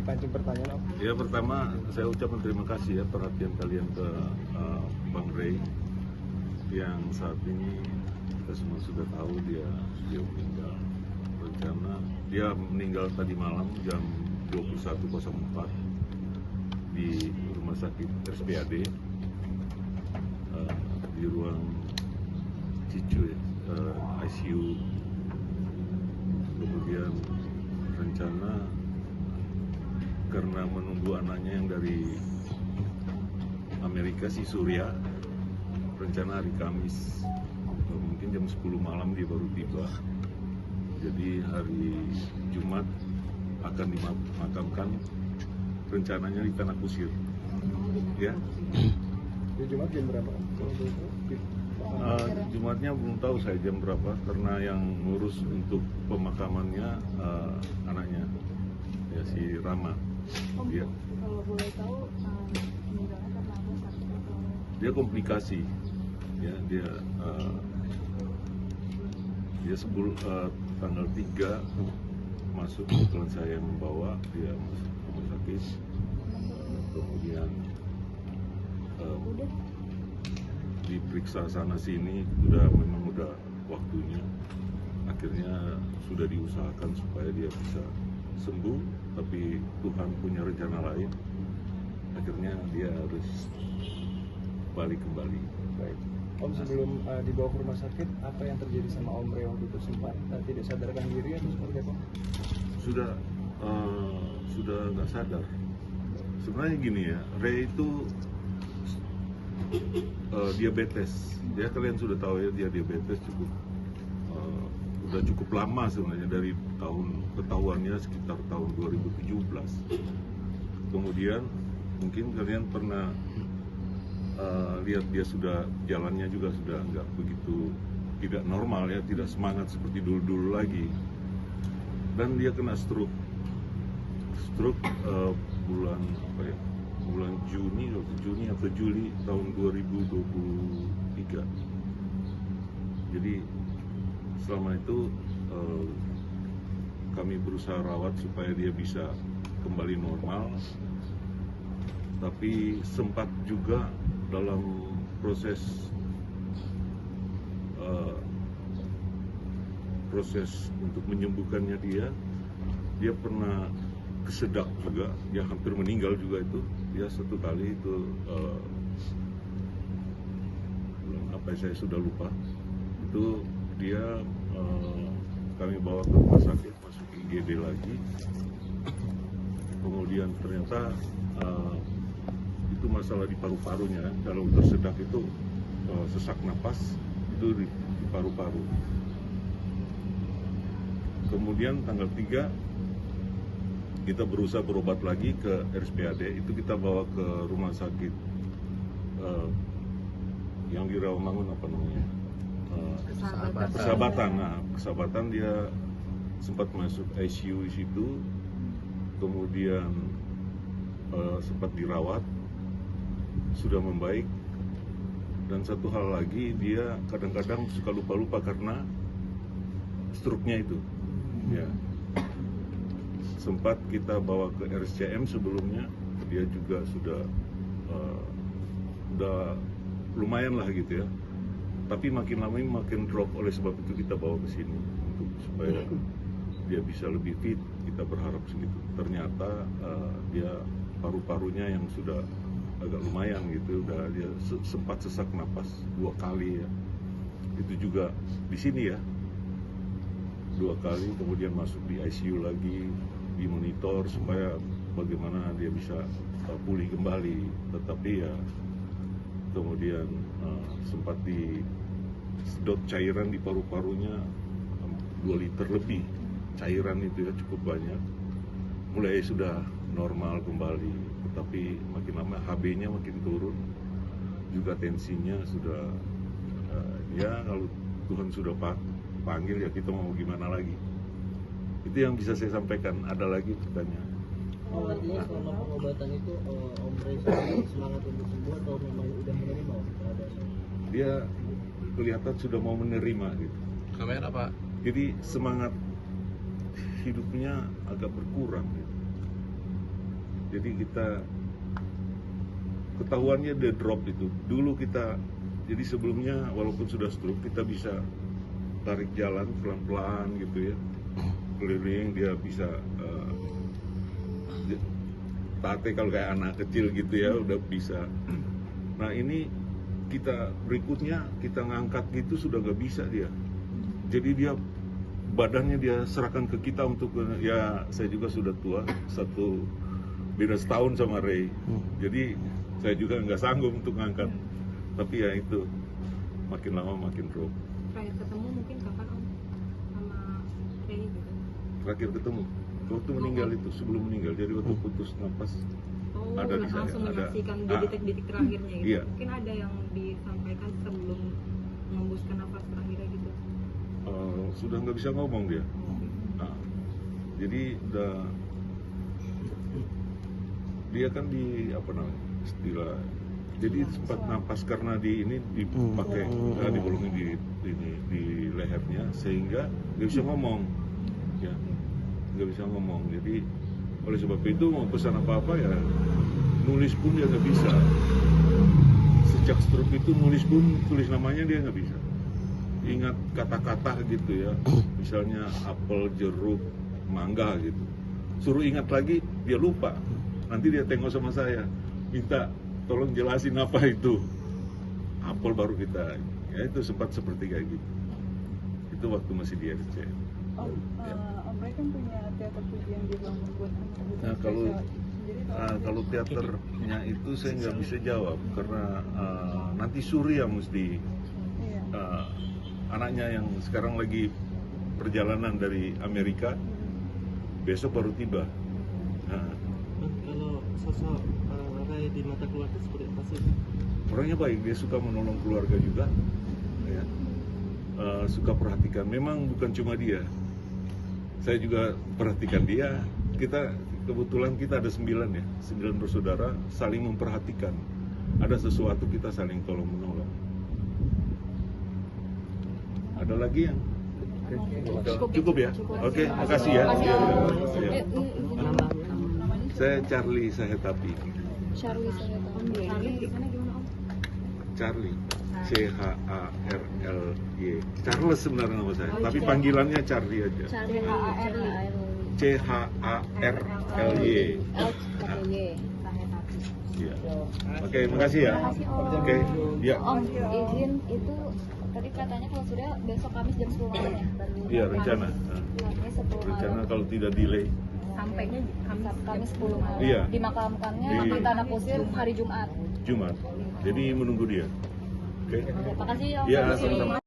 dipancing pertanyaan, Om? Ya, pertama saya ucapkan terima kasih ya perhatian kalian ke Bang Ray yang saat ini kita semua sudah tahu dia meninggal. Rencana dia meninggal tadi malam jam 21.04 di rumah sakit RSPAD di ruang Cicu ICU. Kemudian rencana karena menunggu anaknya yang dari Amerika, si Surya, rencana hari Kamis, mungkin jam 10 malam dia baru tiba. Jadi hari Jumat akan dimakamkan, rencananya di Tanah Kusir. Ya. Di Jumat jam berapa? Jumatnya belum tahu saya jam berapa, karena yang ngurus untuk pemakamannya anaknya, ya si Rama. Om, Ya. kalau boleh tahu meninggalnya karena apa, sakit atau? Dia komplikasi, ya dia tanggal 3 masuk, kebetulan saya yang membawa dia masuk ke rumah sakit, kemudian diperiksa sana sini, memang udah waktunya, akhirnya sudah diusahakan supaya dia bisa sembuh, tapi Tuhan punya rencana lain, akhirnya dia harus balik kembali. Baik. Om, sebelum dibawa ke rumah sakit, apa yang terjadi sama Om Ray waktu itu? Sempat tidak sadarkan diri atau seperti apa? Sudah nggak sadar. Sebenarnya gini ya, Ray itu diabetes. Ya, kalian sudah tahu ya, dia diabetes udah cukup lama sebenarnya, dari ketahuannya sekitar tahun 2017. Kemudian mungkin kalian pernah lihat dia sudah jalannya juga sudah nggak begitu, tidak normal ya, tidak semangat seperti dulu lagi. Dan dia kena stroke bulan Juni atau Juli tahun 2023. Jadi selama itu kami berusaha rawat supaya dia bisa kembali normal, tapi sempat juga dalam proses untuk menyembuhkannya dia pernah kesedak juga, dia hampir meninggal juga itu. Dia satu kali itu saya sudah lupa, itu dia kami bawa ke rumah sakit, masuk IGD lagi, kemudian ternyata itu masalah di paru-parunya. Kalau tersedak itu sesak napas itu di paru-paru. Kemudian tanggal 3 kita berusaha berobat lagi ke RSPAD, itu kita bawa ke rumah sakit yang di Rawamangun, apa namanya, Persahabatan. Nah, Persahabatan dia sempat masuk ICU di situ, kemudian sempat dirawat, sudah membaik. Dan satu hal lagi, dia kadang-kadang suka lupa-lupa karena stroke-nya itu. Ya. Sempat kita bawa ke RSCM sebelumnya, dia juga sudah udah lumayan lah gitu ya. Tapi makin lama makin drop, oleh sebab itu kita bawa ke sini untuk supaya dia bisa lebih fit. Kita berharap segitu. Ternyata dia paru-parunya yang sudah agak lumayan gitu, udah dia sempat sesak napas 2 kali ya. Itu juga di sini ya, 2 kali, kemudian masuk di ICU lagi, dimonitor supaya bagaimana dia bisa pulih kembali. Tetapi ya kemudian sempat disedot cairan di paru-parunya 2 liter lebih cairan, itu ya cukup banyak. Mulai sudah normal kembali, tetapi makin lama HB-nya makin turun, juga tensinya sudah ya kalau Tuhan sudah panggil ya kita mau gimana lagi. Itu yang bisa saya sampaikan. Ada lagi pertanyaan? Artinya selama pengobatan itu Om Ray semangat untuk sembuh atau memang udah menerima? Dia kelihatan sudah mau menerima gitu. Kamera Pak. Jadi semangat hidupnya agak berkurang gitu. Jadi kita ketahuannya dia drop itu. Dulu kita, jadi sebelumnya walaupun sudah stroke kita bisa tarik jalan pelan-pelan gitu ya, keliling dia bisa tate kalau kayak anak kecil gitu ya udah bisa. Nah ini kita berikutnya kita ngangkat gitu sudah nggak bisa dia. Jadi dia badannya dia serahkan ke kita untuk, ya saya juga sudah tua, beda setahun sama Ray. Jadi saya juga nggak sanggup untuk ngangkat. Tapi ya itu makin lama makin drop. Terakhir ketemu mungkin kapan Om sama Ray gitu? Terakhir ketemu waktu meninggal itu, sebelum meninggal. Jadi waktu putus nafas Oh, ada di saya. langsung Ada. menyaksikan di detik-detik terakhirnya gitu. Iya. Mungkin ada yang disampaikan sebelum mengembuskan nafas terakhirnya gitu. Sudah nggak bisa ngomong dia. Nah, jadi dia kan di apa namanya istilah. Jadi sempat napas karena di ini dipakai dibolongin di lehernya sehingga nggak bisa ngomong, ya nggak bisa ngomong. Jadi oleh sebab itu mau pesan apa-apa ya nulis pun dia nggak bisa. Sejak stroke itu nulis pun tulis namanya dia nggak bisa. Ingat kata-kata gitu ya, misalnya apel, jeruk, mangga gitu. Suruh ingat lagi dia lupa. Nanti dia tengok sama saya, minta tolong jelasin apa itu apel, baru kita. Ya itu sempat seperti kayak gitu. Itu waktu masih di RC. Om Ray kan punya teater pujian di ruang buat anak. Nah kalau teaternya itu saya nggak bisa jawab karena nanti Suri yang mesti anaknya yang sekarang lagi perjalanan dari Amerika besok baru tiba. Nah, Kalau sosok Ray di mata keluarga seperti apa sih? orangnya baik, dia suka menolong keluarga juga, ya. Suka perhatikan. Memang bukan cuma dia, saya juga perhatikan dia. Kita kebetulan kita ada 9 bersaudara, saling memperhatikan. Ada sesuatu kita saling tolong menolong. Ada lagi yang cukup ya? Oke, makasih ya. Iya. Nama Saya Charlie Sahetapi. Charlie di sana gimana Om? Charlie, CHARLY. Charles sebenarnya nama saya, tapi panggilannya Charlie aja. CHARLY. Iya. Oke, makasih ya. Oke, ya. Om, izin itu tadi katanya kalau sudah besok Kamis jam 10 malam ya? Iya, rencana. Kamis 10 Rencana malam. kalau tidak delay. Sampainya Kamis 10 malam. Iya. Dimakamkannya Di- di Tanah Kusir hari Jumat. Jumat. Jadi menunggu dia. Oke. Makasih Om. Iya, Sampai sini. sama-sama.